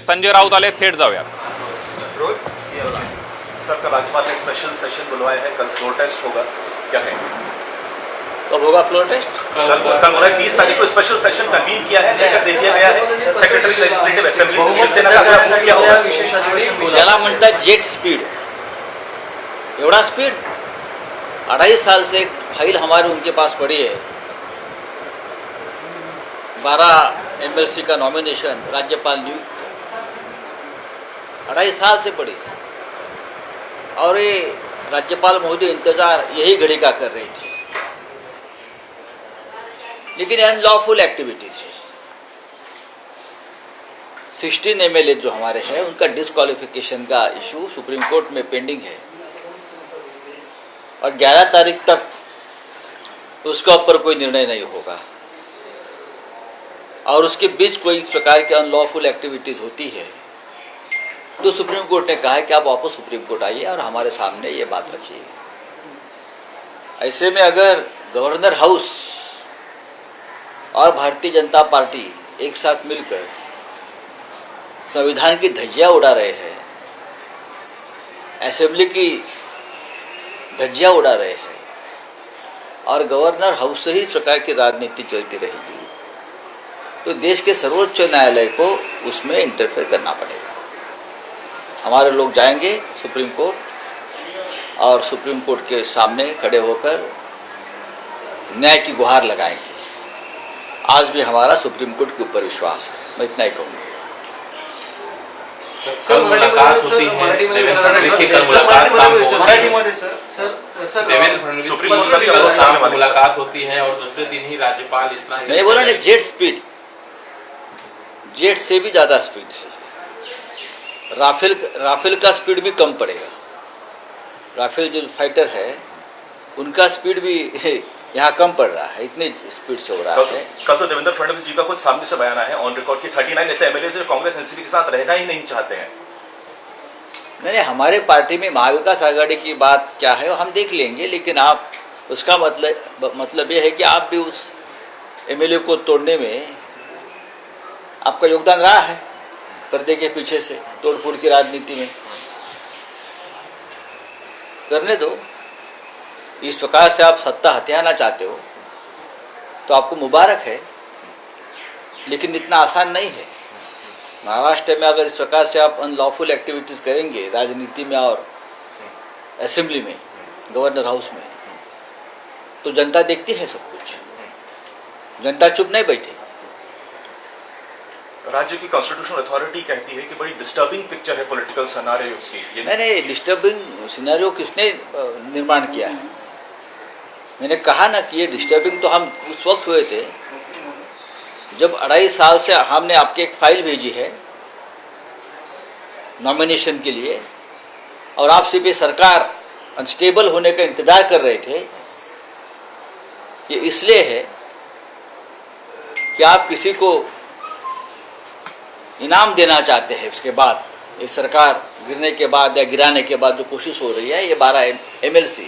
संजय राउत आले, थेट जाऊयात. सर, कल राज्यपाल ने स्पेशल सेशन बुलवाया है, कल फ्लोर टेस्ट होगा, क्या कहेंगे? कब होगा फ्लोर टेस्ट? कल बोला 30 तारीख को स्पेशल सेशन कन्वीन किया है, लेकर दे दिया गया है. सेक्रेटरी लेजिस्लेटिव असेंबली शिवसेना का पूरा क्या होगा? ज्याला म्हणतात जेट स्पीड, एवढा स्पीड. 2.5 साल से एक फाइल हमारे उनके पास पड़ी है. 12 MLC का नॉमिनेशन राज्यपाल नियुक्त, 2.5 साल से पड़ी. और ये राज्यपाल महोदय इंतजार यही घड़ी का कर रही थी. लेकिन अनलॉफुल एक्टिविटीज है. 16 MLA जो हमारे हैं उनका डिस्क्वालिफिकेशन का इशू सुप्रीम कोर्ट में पेंडिंग है और 11 तारीख तक उसके ऊपर कोई निर्णय नहीं होगा. और उसके बीच कोई इस प्रकार की अनलॉफुल एक्टिविटीज होती है तो सुप्रीम कोर्ट ने कहा है कि आप वापस सुप्रीम कोर्ट आइए और हमारे सामने ये बात रखिए. ऐसे में अगर गवर्नर हाउस और भारतीय जनता पार्टी एक साथ मिलकर संविधान की धज्जियां उड़ा रहे हैं, असेंबली की धज्जियां उड़ा रहे हैं और गवर्नर हाउस से ही इस प्रकार की राजनीति चलती रहेगी तो देश के सर्वोच्च न्यायालय को उसमें इंटरफेयर करना पड़ेगा. हमारे लोग जाएंगे सुप्रीम कोर्ट और सुप्रीम कोर्ट के सामने खड़े होकर न्याय की गुहार लगाएंगे. आज भी हमारा सुप्रीम कोर्ट के ऊपर विश्वास है. मैं इतना ही कहूँगा. कल मुलाकात होती है देवेंद्र फडणवीस की, कल मुलाकात शाम को देवेंद्र फडणवीस की कल शाम को मुलाकात होती है और दूसरे दिन ही राज्यपाल इस्लाम. मैं बोला ना जेट स्पीड, जेट से भी ज़्यादा स्पीड है. राफेल का स्पीड भी कम पड़ेगा. राफेल जो फाइटर है उनका स्पीड भी यहाँ कम पड़ रहा है, इतनी स्पीड से हो रहा है. कल तो देवेंद्र फडणवीस जी का कुछ सामने से बयान आया है ऑन रिकॉर्ड की 39 ऐसे MLA जो कांग्रेस एनसीपी के साथ रहना ही नहीं चाहते हैं. नहीं, हमारे पार्टी में महाविकास आघाड़ी की बात क्या है हम देख लेंगे. लेकिन आप उसका मतलब ये है कि आप भी उस MLA को तोड़ने में आपका योगदान रहा है. पर्दे के पीछे से तोड़फोड़ की राजनीति में करने दो. इस प्रकार से आप सत्ता हथियाना चाहते हो तो आपको मुबारक है, लेकिन इतना आसान नहीं है. महाराष्ट्र में अगर इस प्रकार से आप अनलॉफुल एक्टिविटीज़ करेंगे राजनीति में और असेंबली में, गवर्नर हाउस में, तो जनता देखती है सब कुछ. जनता चुप नहीं बैठे. राज्य की कॉन्स्टिट्यूशनल अथॉरिटी कहती है कि बड़ी डिस्टर्बिंग पिक्चर है पॉलिटिकल सिनेरियो उसकी. नहीं, डिस्टर्बिंग सिनेरियो किसने निर्माण किया है? मैंने कहा ना कि ये डिस्टर्बिंग तो हम उस वक्त हुए थे जब 2.5 साल से हमने आपके एक फाइल भेजी है नॉमिनेशन के लिए और आप सिर्फ ये सरकार अनस्टेबल होने का इंतजार कर रहे थे. ये इसलिए है कि आप किसी को इनाम देना चाहते हैं. उसके बाद ये सरकार गिरने के बाद या गिराने के बाद जो कोशिश हो रही है ये 12 MLC,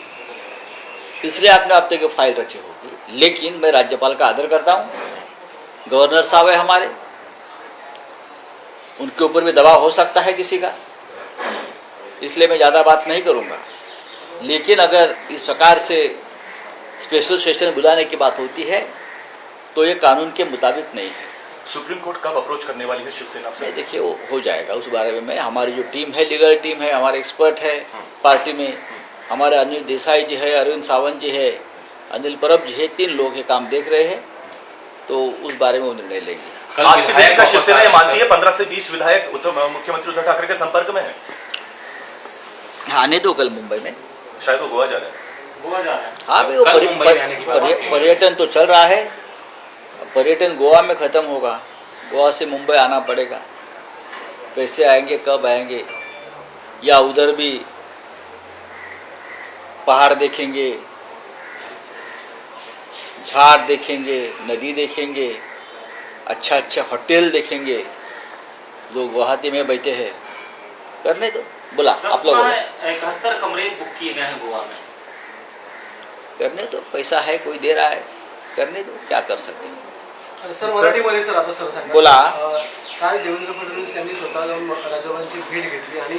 इसलिए आपने अब तक फाइल रखी होगी. लेकिन मैं राज्यपाल का आदर करता हूँ. गवर्नर साहब है हमारे, उनके ऊपर भी दबाव हो सकता है किसी का, इसलिए मैं ज़्यादा बात नहीं करूँगा. लेकिन अगर इस प्रकार से स्पेशल सेशन बुलाने की बात होती है तो ये कानून के मुताबिक नहीं है. सुप्रीम कोर्ट कब अप्रोच करने वाली है शिवसेना से? देखिए वो हो जाएगा. उस बारे में हमारी जो टीम है, लीगल टीम है, हमारे एक्सपर्ट है पार्टी में, हमारे अनिल देसाई जी है, अरविंद सावंत जी है, अनिल परब जी है, 3 लोग ये काम देख रहे हैं. तो उस बारे में वो निर्णय लेंगे. आज के दिन का शिवसेना ये मानती है 15 से 20 विधायक मुख्यमंत्री उद्धव ठाकरे के संपर्क में है. आने दो कल मुंबई में, शायद वो गोवा जा रहे हैं. हाँ भाई, वो पर्यटन तो चल रहा है. पर्यटन गोवा में ख़त्म होगा, गोवा से मुंबई आना पड़ेगा. कैसे आएंगे, कब आएंगे, या उधर भी पहाड़ देखेंगे, झाड़ देखेंगे, नदी देखेंगे, अच्छा होटल देखेंगे जो गुवाहाटी में बैठे हैं. करने दो. बोला आप लोगों ने 71 कमरे बुक किए गए हैं गोवा में. करने दो, पैसा है, कोई दे रहा है, करने दो. क्या कर सकते हैं. सर मराठीमध्ये सर आता सर सांगा. बोला. काल देवेंद्र फडणवीस यांनी स्वतः जाऊन राज्यपालांची भेट घेतली आणि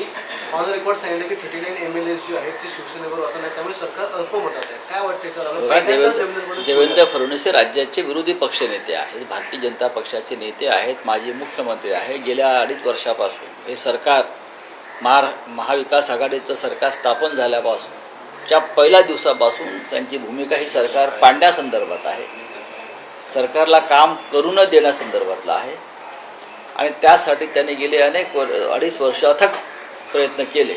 ऑन रेकॉर्ड सांगितलं की 39 MLA जी आहेत ती शिवसेनेवर होता नाही, त्यामुळे सरकार अल्पमतात आहे. काय वाटते सर? देवेंद्र फडणवीस हे राज्याचे विरोधी पक्षनेते आहेत, भारतीय जनता पक्षाचे नेते आहेत, माजी मुख्यमंत्री आहे. गेल्या 2.5 वर्षापासून हे सरकार महाविकास आघाडीचं सरकार स्थापन झाल्यापासूनच्या पहिल्या दिवसापासून त्यांची भूमिका ही सरकार पाडण्यासंदर्भात आहे, सरकारला काम करू न देण्यासंदर्भातला आहे. आणि त्यासाठी त्यांनी गेले 2.5 वर्ष अथक प्रयत्न केले.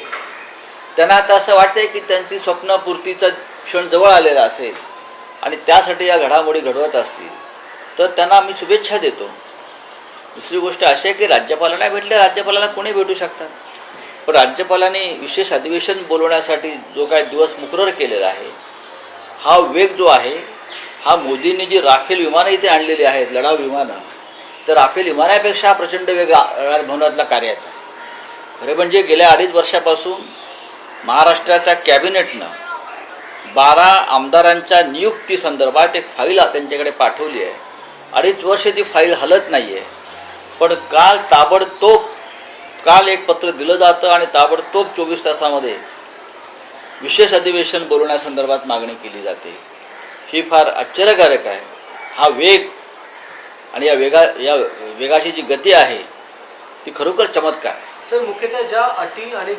त्यांना आता असं वाटतंय की त्यांची स्वप्नपूर्तीचा क्षण जवळ आलेला असेल आणि त्यासाठी या घडामोडी घडवत असतील तर त्यांना आम्ही शुभेच्छा देतो. दुसरी गोष्ट अशी आहे की राज्यपालांना भेटले, राज्यपालांना कोणी भेटू शकतात, पण राज्यपालांनी विशेष अधिवेशन बोलवण्यासाठी जो काय दिवस मुकरर केलेला आहे, हा वेग जो आहे, हा मोदींनी जी राफेल विमानं इथे आणलेली आहेत, लढाऊ विमानं, तर राफेल विमानापेक्षा हा प्रचंड वेग राजभवनातला कार्याचा आहे. खरे म्हणजे गेल्या 2.5 वर्षापासून महाराष्ट्राच्या कॅबिनेटनं 12 आमदारांच्या नियुक्तीसंदर्भात एक फाईल त्यांच्याकडे पाठवली आहे. 2.5 वर्ष ती फाईल हलत नाही आहे, पण काल एक पत्र दिलं जातं आणि ताबडतोब 24 तासामध्ये विशेष अधिवेशन बोलवण्यासंदर्भात मागणी केली जाते. ही फार आश्चर्यकारक आहे. हा वेग आणि या वेगाची जी गती आहे ती खरोखर चमत्कार आहे. सर मुख्यतः ज्या अटी आणि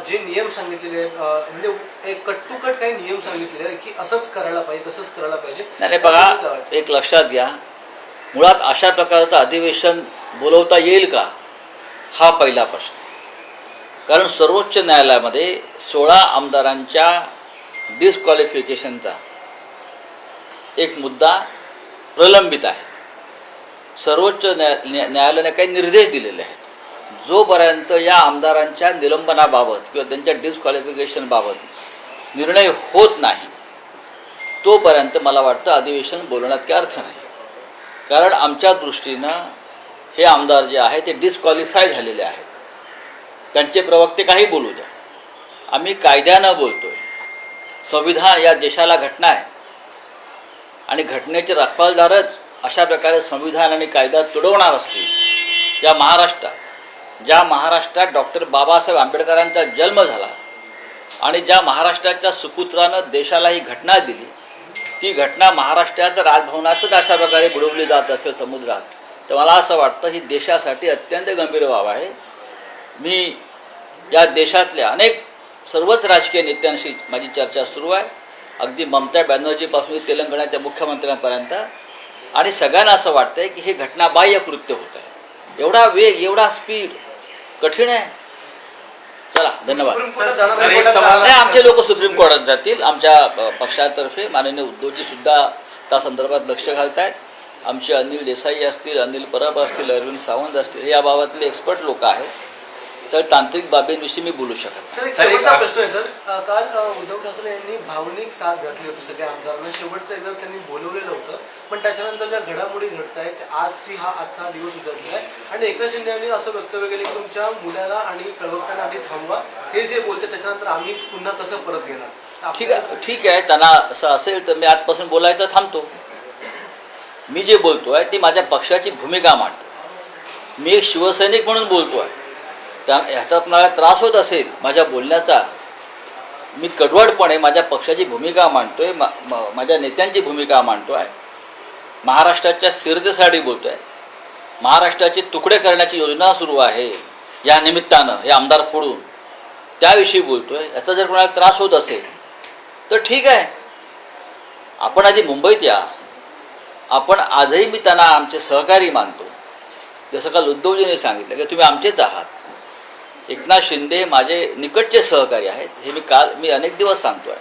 जे नियम सांगितलेले आहेत, म्हणजे एक कट टू कट काही नियम सांगितलेले आहेत की असंच करायला पाहिजे, तसंच करायला पाहिजे. नाही बघा, एक लक्षात घ्या, मुळात अशा प्रकारचं अधिवेशन बोलवता येईल का हा पहिला प्रश्न. कारण सर्वोच्च न्यायालयामध्ये 16 आमदारांच्या डिस्क्वालिफिकेशनचा एक मुद्दा प्रलंबित आहे. सर्वोच्च न्यायालयाने काही निर्देश दिलेले आहेत. जोपर्यंत या आमदारांच्या निलंबनाबाबत किंवा त्यांच्या डिस्क्वालिफिकेशनबाबत निर्णय होत नाही तोपर्यंत मला वाटतं अधिवेशन बोलवण्यात काही अर्थ नाही. कारण आमच्या दृष्टीनं हे आमदार जे आहे ते डिस्क्वालिफाय झालेले आहेत. त्यांचे प्रवक्ते काही बोलू द्या, आम्ही कायद्यानं बोलतोय. संविधान या देशाला घटना आहे आणि घटनेचे रखवालदारच अशा प्रकारे संविधान आणि कायदा तुडवणार असतील. ज्या महाराष्ट्रात डॉक्टर बाबासाहेब आंबेडकरांचा जन्म झाला आणि ज्या महाराष्ट्राच्या सुपुत्रानं देशाला ही घटना दिली, ती घटना महाराष्ट्राच्या राजभवनातच अशा प्रकारे बुडवली जात असेल समुद्रात, तर मला असं वाटतं ही देशासाठी अत्यंत गंभीर बाब आहे. मी या देशातल्या सर्वच राजकीय नेत्यांशी माझी चर्चा सुरू आहे, अगदी ममता बॅनर्जीपासून तेलंगणाच्या मुख्यमंत्र्यांपर्यंत, आणि सगळ्यांना असं वाटतंय की हे घटनाबाह्य कृत्य होत आहे. एवढा वेग, एवढा स्पीड कठीण आहे. चला, धन्यवाद. नाही, आमचे लोक सुप्रीम कोर्टात जातील. आमच्या पक्षातर्फे माननीय उद्धवजी सुद्धा त्या संदर्भात लक्ष घालत आहेत. आमचे अनिल देसाई असतील, अनिल परब असतील, अरविंद सावंत असतील, हे याबाबतले एक्सपर्ट लोक आहेत. तर तांत्रिक बाबींविषयी मी बोलू शकत. सर एक प्रश्न आहे सर, काल उद्धव ठाकरे यांनी भावनिक साथ घातली होती सगळ्या आमदारांना. शेवटचं एकदा त्यांनी बोलवलेलं होतं, पण त्याच्यानंतर ज्या घडामोडी घडत आहेत आजचा दिवस उजाडला आहे आणि एकनाथ शिंदे यांनी असं वक्तव्य केलं की तुमच्या मुलाला आणि प्रवक्त्यांना आधी थांबवा, हे जे बोलते त्याच्यानंतर आम्ही पुन्हा तसं परत येणार. ठीक आहे, त्यांना असं असेल तर मी आजपासून बोलायचं थांबतो. मी जे बोलतोय ती माझ्या पक्षाची भूमिका मांडतो. मी एक शिवसैनिक म्हणून बोलतोय. ह्याचा मला त्रास होत असेल माझ्या बोलण्याचा, मी कडवडपणे माझ्या पक्षाची भूमिका मांडतोय, माझ्या नेत्यांची भूमिका मांडतोय, महाराष्ट्राच्या स्थिरतेसाठी बोलतोय. महाराष्ट्राचे तुकडे करण्याची योजना सुरू आहे या निमित्तानं, हे आमदार फोडून, त्याविषयी बोलतोय. याचा जर कोणाला त्रास होत असेल तर ठीक आहे, आपण आधी मुंबईत या. आपण आजही मी त्यांना आमचे सहकारी मानतो. जसं काल उद्धवजींनी सांगितलं की तुम्ही आमचेच आहात. एकनाथ शिंदे माझे निकटचे सहकारी आहेत, हे मी अनेक दिवस सांगतो आहे.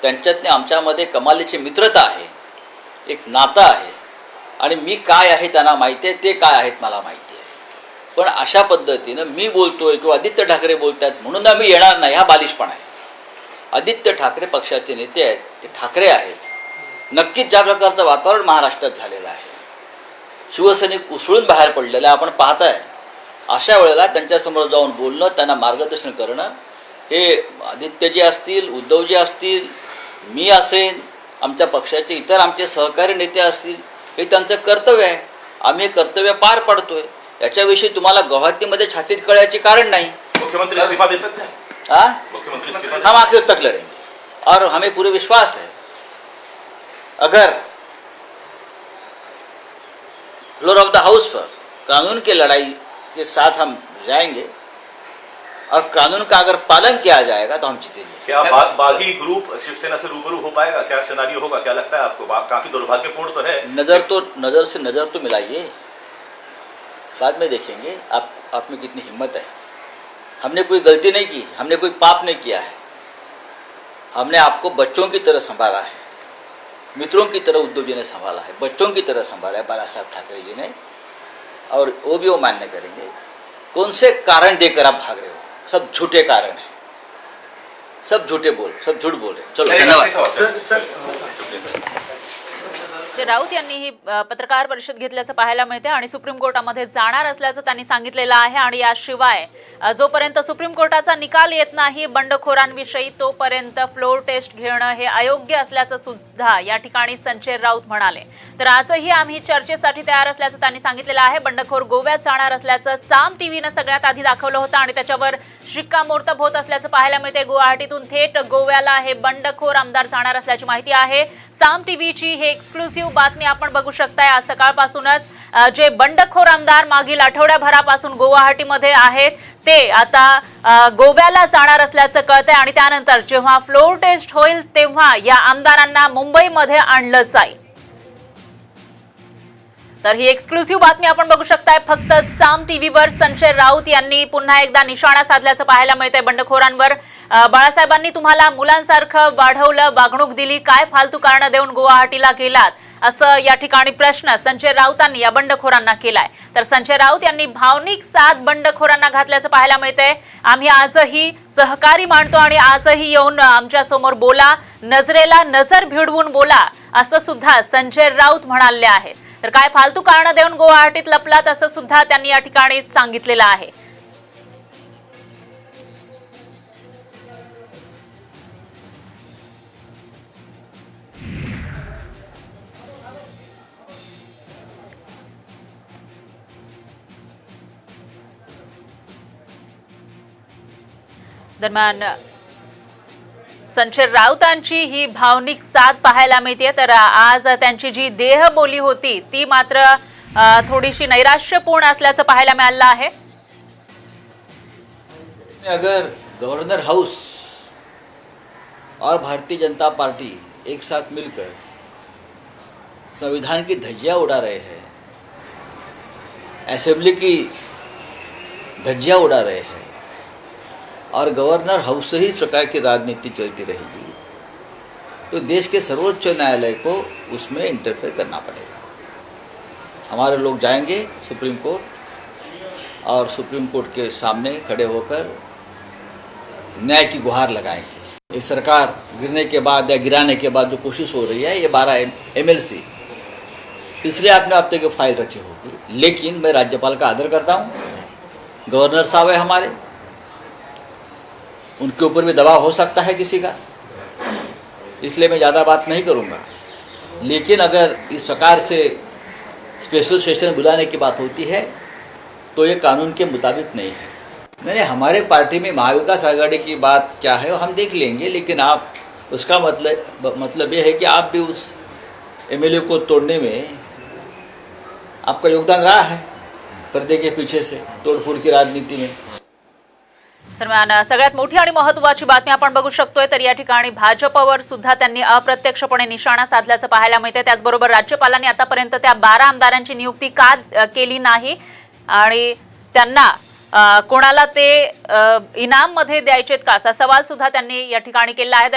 त्यांच्यातने आमच्यामध्ये कमालीची मित्रता आहे, एक नातं आहे, आणि मी काय आहे त्यांना माहिती आहे, ते काय आहेत मला माहिती आहे. पण अशा पद्धतीनं मी बोलतोय किंवा आदित्य ठाकरे बोलत आहेत म्हणून आम्ही येणार नाही, हा बालिशपणा आहे. आदित्य ठाकरे पक्षाचे नेते आहेत, ते ठाकरे आहेत. नक्कीच ज्या प्रकारचं वातावरण महाराष्ट्रात झालेलं आहे, शिवसैनिक उसळून बाहेर पडलेलं आपण पाहताय. अशा वेळेला त्यांच्यासमोर जाऊन बोलणं, त्यांना मार्गदर्शन करणं, हे आदित्यजी असतील, उद्धवजी असतील, मी असेन, आमच्या पक्षाचे इतर आमचे सहकारी नेते असतील, हे त्यांचं कर्तव्य आहे. आम्ही हे कर्तव्य पार पाडतोय. याच्याविषयी तुम्हाला गुवाहाटीमध्ये छातीत कळायचे कारण नाही. मुख्यमंत्री इस्तीफा दे सकते हैं? हाँ, मुख्यमंत्री इस्तीफा हम आखिर तक लड़ेंगे और हमें पूरे विश्वास है अगर फ्लोर ऑफ द हाउस पर कानून की लड़ाई के साथ हम जाएंगे और कानून का अगर पालन किया जाएगा तो हम जीतेंगे. क्या बागी ग्रुप शिवसेना से रूबरू हो पाएगा? क्या सिनारियो होगा? क्या लगता है आपको? काफी दुर्भाग्यपूर्ण तो है. नजर से नजर तो मिलाइए, बाद में देखेंगे आप में कितनी हिम्मत है. हमने कोई गलती नहीं की, हमने कोई पाप नहीं किया है. हमने आपको बच्चों की तरह संभाला है, मित्रों की तरह उद्धव जी ने संभाला है, बच्चों की तरह संभाला है बाला साहब ठाकरे जी ने, और वो मान्य करेंगे. कौन से कारण देकर आप भाग रहे हो? सब झूठे कारण हैं, सब झूठे बोल, सब झूठ बोल रहे. चलो धन्यवाद. राऊत यांनी ही पत्रकार परिषद घेतल्याचं पाहायला मिळते आणि सुप्रीम कोर्टामध्ये जाणार असल्याचं त्यांनी सांगितलेलं आहे. आणि याशिवाय जोपर्यंत सुप्रीम कोर्टाचा निकाल येत नाही बंडखोरांविषयी तोपर्यंत फ्लोर टेस्ट घेणं हे अयोग्य असल्याचं सुद्धा या ठिकाणी संजय राऊत म्हणाले. तर आजही आम्ही चर्चेसाठी तयार असल्याचं त्यांनी सांगितलेलं आहे. बंडखोर गोव्यात जाणार असल्याचं साम टीव्हीनं सगळ्यात आधी दाखवलं होतं आणि त्याच्यावर शिक्कामोर्तब होत असल्याचं पाहायला मिळते. गुवाहाटीतून थेट गोव्याला हे बंडखोर आमदार जाणार असल्याची माहिती आहे. साम टीव्हीची हे एक्सक्लुसिव्ह बातमी आपण बघू शकताय. आज सकाळपासूनच जे बंडखोर आमदार मागील आठवड्याभरापासून गुवाहाटीमध्ये आहेत ते आता गोव्याला जाणार असल्याचं कळतंय आणि त्यानंतर जेव्हा फ्लोर टेस्ट होईल तेव्हा या आमदारांना मुंबईमध्ये आणलं जाईल. तर ही एक्सक्लुसिव्ह बातमी आपण बघू शकताय. फक्त साम टीव्हीवर संजय राऊत यांनी पुन्हा एकदा निशाणा साधल्याचं पाहायला मिळतंय बंडखोरांवर. बाळासाहेबांनी तुम्हाला मुलांसारखं वाढवलं, वागणूक दिली, काय फालतू कारणं देऊन गुवाहाटीला गेलात, असं या ठिकाणी प्रश्न संजय राऊतांनी या बंडखोरांना केलाय. तर संजय राऊत यांनी भावनिक साथ बंडखोरांना घातल्याचं पाहायला मिळतंय. आम्ही आजही सहकारी मानतो आणि आजही येऊन आमच्या समोर बोला, नजरेला नजर भिडवून बोला, असं सुद्धा संजय राऊत म्हणाले आहेत. तर काय फालतू कारणं देऊन गुवाहाटीत लपलात असं सुद्धा त्यांनी या ठिकाणी सांगितलेलं आहे. दरम्यान संजय राऊतांची ही भावनिक साथ पाहायला मिळते. तर आज त्यांची जी देहबोली होती ती मात्र थोडीशी नैराश्यपूर्ण असल्याचं पाहायला मिळालं आहे. अगर गवर्नर हाउस और भारतीय जनता पार्टी एक साथ मिलकर संविधान की धज्जियां उड़ा रहे हैं, असेंबली की धज्जियां उड़ा रहे हैं और गवर्नर हाउस से ही इस प्रकार की राजनीति चलती रहेगी तो देश के सर्वोच्च न्यायालय को उसमें इंटरफेयर करना पड़ेगा. हमारे लोग जाएंगे सुप्रीम कोर्ट और सुप्रीम कोर्ट के सामने खड़े होकर न्याय की गुहार लगाएंगे. ये सरकार गिरने के बाद या गिराने के बाद जो कोशिश हो रही है, ये 12 MLC इसलिए आपने अब तक फाइल रखी होगी. लेकिन मैं राज्यपाल का आदर करता हूँ, गवर्नर साहब है हमारे, उनके ऊपर भी दबाव हो सकता है किसी का, इसलिए मैं ज़्यादा बात नहीं करूँगा. लेकिन अगर इस प्रकार से स्पेशल सेशन बुलाने की बात होती है तो ये कानून के मुताबिक नहीं है. नहीं, हमारे पार्टी में महाविकास आघाड़ी की बात क्या है वो हम देख लेंगे, लेकिन आप उसका मतलब ये है कि आप भी उस MLA को तोड़ने में आपका योगदान रहा है पर्दे के पीछे से तोड़फोड़ की राजनीति में. दरम्यान सगळ्यात मोठी आणि महत्त्वाची बातमी आपण बघू शकतोय. तर या ठिकाणी भाजपवर सुद्धा त्यांनी अप्रत्यक्षपणे निशाणा साधल्याचं पाहायला मिळते. त्याचबरोबर राज्यपालांनी आतापर्यंत त्या 12 आमदारांची नियुक्ती का केली नाही आणि त्यांना कोणाला ते इनाम मध्ये द्यायचेत का असा सवाल सुद्धा त्यांनी या ठिकाणी केला आहे.